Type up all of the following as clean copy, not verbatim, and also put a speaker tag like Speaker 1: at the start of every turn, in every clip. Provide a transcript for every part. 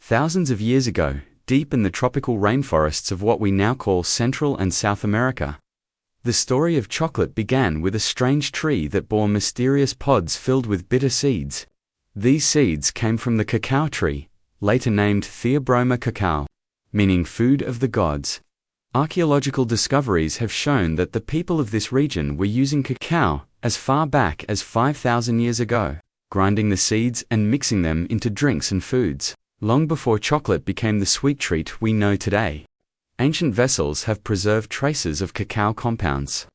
Speaker 1: Thousands of years ago, deep in the tropical rainforests of what we now call Central and South America, the story of chocolate began with a strange tree that bore mysterious pods filled with bitter seeds. These seeds came from the cacao tree, later named Theobroma cacao, meaning food of the gods. Archaeological discoveries have shown that the people of this region were using cacao as far back as 5,000 years ago, grinding the seeds and mixing them into drinks and foods, long before chocolate became the sweet treat we know today. Ancient vessels have preserved traces of cacao compounds,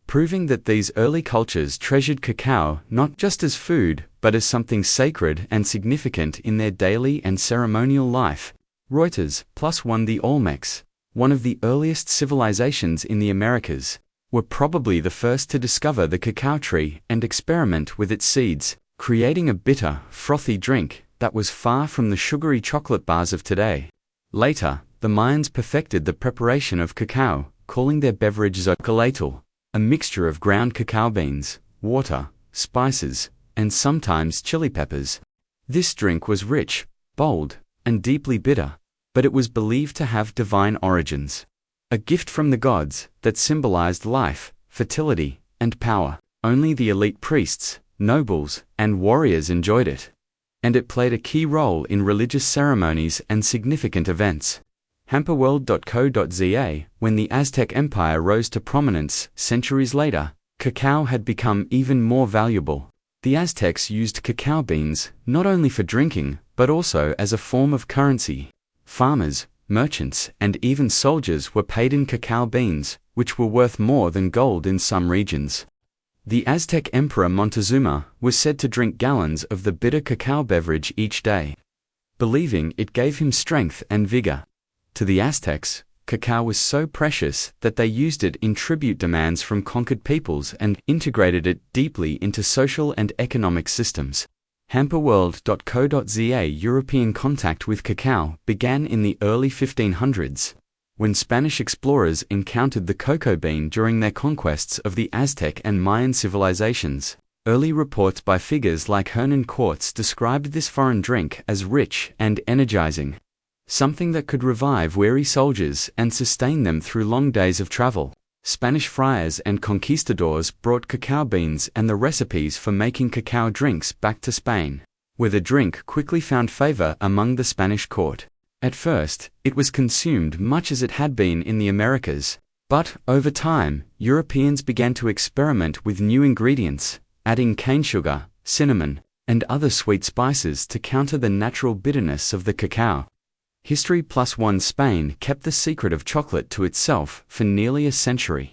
Speaker 1: proving that these early cultures treasured cacao not just as food, but as something sacred and significant in their daily and ceremonial life. Reuters +1 The Olmecs, one of the earliest civilizations in the Americas, were probably the first to discover the cacao tree and experiment with its seeds, creating a bitter, frothy drink that was far from the sugary chocolate bars of today. Later, the Mayans perfected the preparation of cacao, calling their beverage xochitl, a mixture of ground cacao beans, water, spices, and sometimes chili peppers. This drink was rich, bold, and deeply bitter, but it was believed to have divine origins, a gift from the gods that symbolized life, fertility, and power. Only the elite priests, nobles, and warriors enjoyed it, and it played a key role in religious ceremonies and significant events. Hamperworld.co.za, when the Aztec Empire rose to prominence centuries later, cacao had become even more valuable. The Aztecs used cacao beans not only for drinking, but also as a form of currency. Farmers, merchants, and even soldiers were paid in cacao beans, which were worth more than gold in some regions. The Aztec Emperor Montezuma was said to drink gallons of the bitter cacao beverage each day, believing it gave him strength and vigor. To the Aztecs, cacao was so precious that they used it in tribute demands from conquered peoples and integrated it deeply into social and economic systems. Hamperworld.co.za European contact with cacao began in the early 1500s, when Spanish explorers encountered the cocoa bean during their conquests of the Aztec and Mayan civilizations. Early reports by figures like Hernan Cortes described this foreign drink as rich and energizing, something that could revive weary soldiers and sustain them through long days of travel. Spanish friars and conquistadors brought cacao beans and the recipes for making cacao drinks back to Spain, where the drink quickly found favor among the Spanish court. At first, it was consumed much as it had been in the Americas, but over time, Europeans began to experiment with new ingredients, adding cane sugar, cinnamon, and other sweet spices to counter the natural bitterness of the cacao. History +1 Spain kept the secret of chocolate to itself for nearly a century.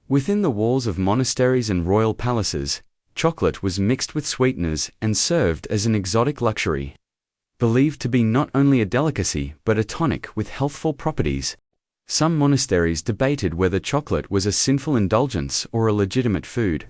Speaker 1: Within the walls of monasteries and royal palaces, chocolate was mixed with sweeteners and served as an exotic luxury, believed to be not only a delicacy but a tonic with healthful properties. Some monasteries debated whether chocolate was a sinful indulgence or a legitimate food,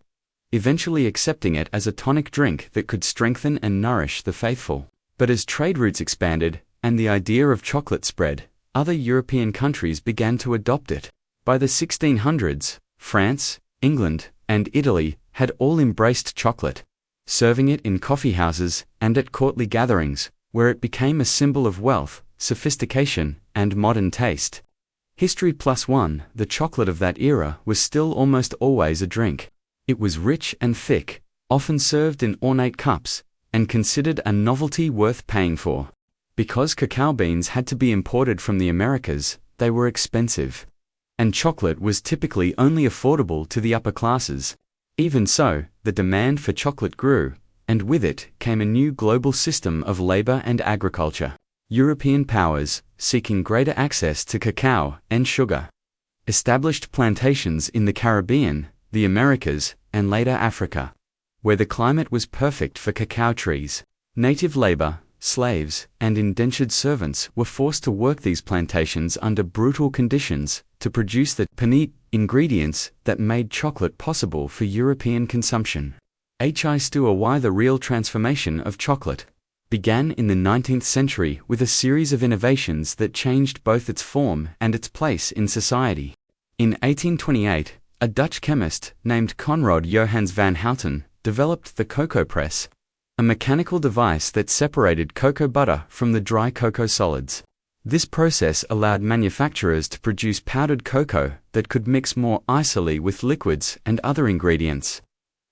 Speaker 1: eventually accepting it as a tonic drink that could strengthen and nourish the faithful. But as trade routes expanded, and the idea of chocolate spread, other European countries began to adopt it. By the 1600s, France, England, and Italy had all embraced chocolate, serving it in coffee houses and at courtly gatherings, where it became a symbol of wealth, sophistication, and modern taste. History +1 The chocolate of that era was still almost always a drink. It was rich and thick, often served in ornate cups, and considered a novelty worth paying for. Because cacao beans had to be imported from the Americas, they were expensive, and chocolate was typically only affordable to the upper classes. Even so, the demand for chocolate grew, and with it came a new global system of labor and agriculture. European powers, seeking greater access to cacao and sugar, established plantations in the Caribbean, the Americas, and later Africa, where the climate was perfect for cacao trees. Native labor, slaves, and indentured servants were forced to work these plantations under brutal conditions to produce the panit ingredients that made chocolate possible for European consumption. Why the real transformation of chocolate began in the 19th century with a series of innovations that changed both its form and its place in society. In 1828, a Dutch chemist named Conrad Johannes van Houten developed the cocoa press, a mechanical device that separated cocoa butter from the dry cocoa solids. This process allowed manufacturers to produce powdered cocoa that could mix more easily with liquids and other ingredients,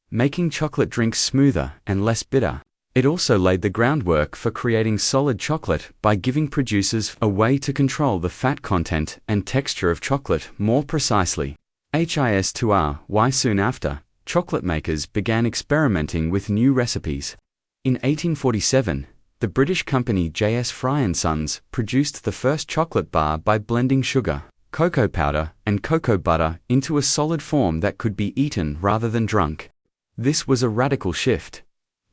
Speaker 1: making chocolate drinks smoother and less bitter. It also laid the groundwork for creating solid chocolate by giving producers a way to control the fat content and texture of chocolate more precisely. His2R soon after, chocolate makers began experimenting with new recipes. In 1847, the British company J.S. Fry & Sons produced the first chocolate bar by blending sugar, cocoa powder, and cocoa butter into a solid form that could be eaten rather than drunk. This was a radical shift.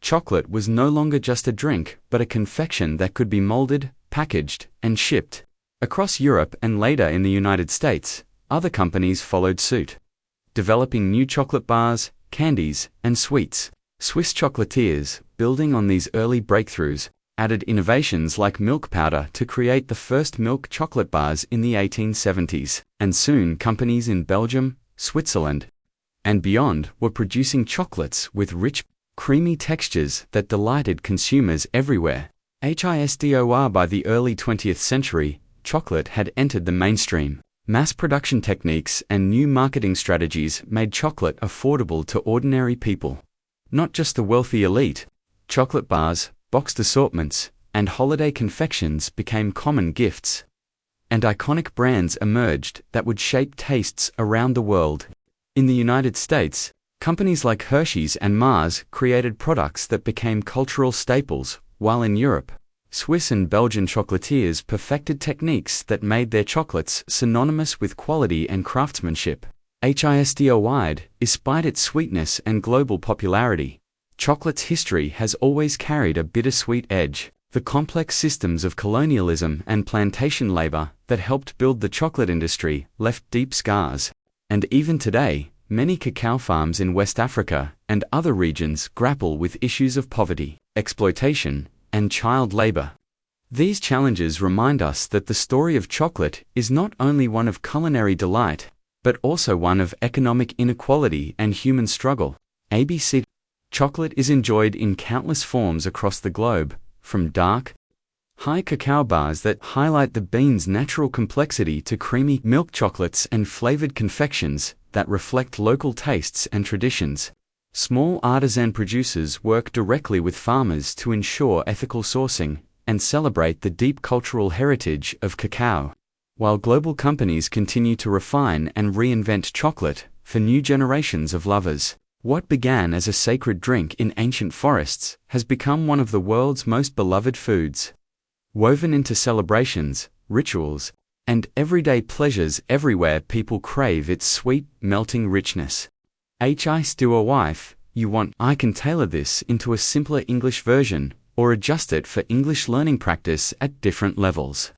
Speaker 1: Chocolate was no longer just a drink, but a confection that could be molded, packaged, and shipped. Across Europe and later in the United States, other companies followed suit, developing new chocolate bars, candies, and sweets. Swiss chocolatiers, building on these early breakthroughs, added innovations like milk powder to create the first milk chocolate bars in the 1870s, and soon companies in Belgium, Switzerland, and beyond were producing chocolates with rich, creamy textures that delighted consumers everywhere. Hisdor by the early 20th century, chocolate had entered the mainstream. Mass production techniques and new marketing strategies made chocolate affordable to ordinary people. Not just the wealthy elite, chocolate bars, boxed assortments, and holiday confections became common gifts. And iconic brands emerged that would shape tastes around the world. In the United States, companies like Hershey's and Mars created products that became cultural staples, while in Europe, Swiss and Belgian chocolatiers perfected techniques that made their chocolates synonymous with quality and craftsmanship. Hisdor, despite its sweetness and global popularity, chocolate's history has always carried a bittersweet edge. The complex systems of colonialism and plantation labor that helped build the chocolate industry left deep scars. And even today, many cacao farms in West Africa and other regions grapple with issues of poverty, exploitation, and child labor. These challenges remind us that the story of chocolate is not only one of culinary delight, but also one of economic inequality and human struggle. ABC. Chocolate is enjoyed in countless forms across the globe, from dark, high cacao bars that highlight the bean's natural complexity to creamy milk chocolates and flavored confections that reflect local tastes and traditions. Small artisan producers work directly with farmers to ensure ethical sourcing and celebrate the deep cultural heritage of cacao, while global companies continue to refine and reinvent chocolate for new generations of lovers. What began as a sacred drink in ancient forests has become one of the world's most beloved foods. Woven into celebrations, rituals, and everyday pleasures everywhere, people crave its sweet, melting richness. Hisdor, I can tailor this into a simpler English version or adjust it for English learning practice at different levels.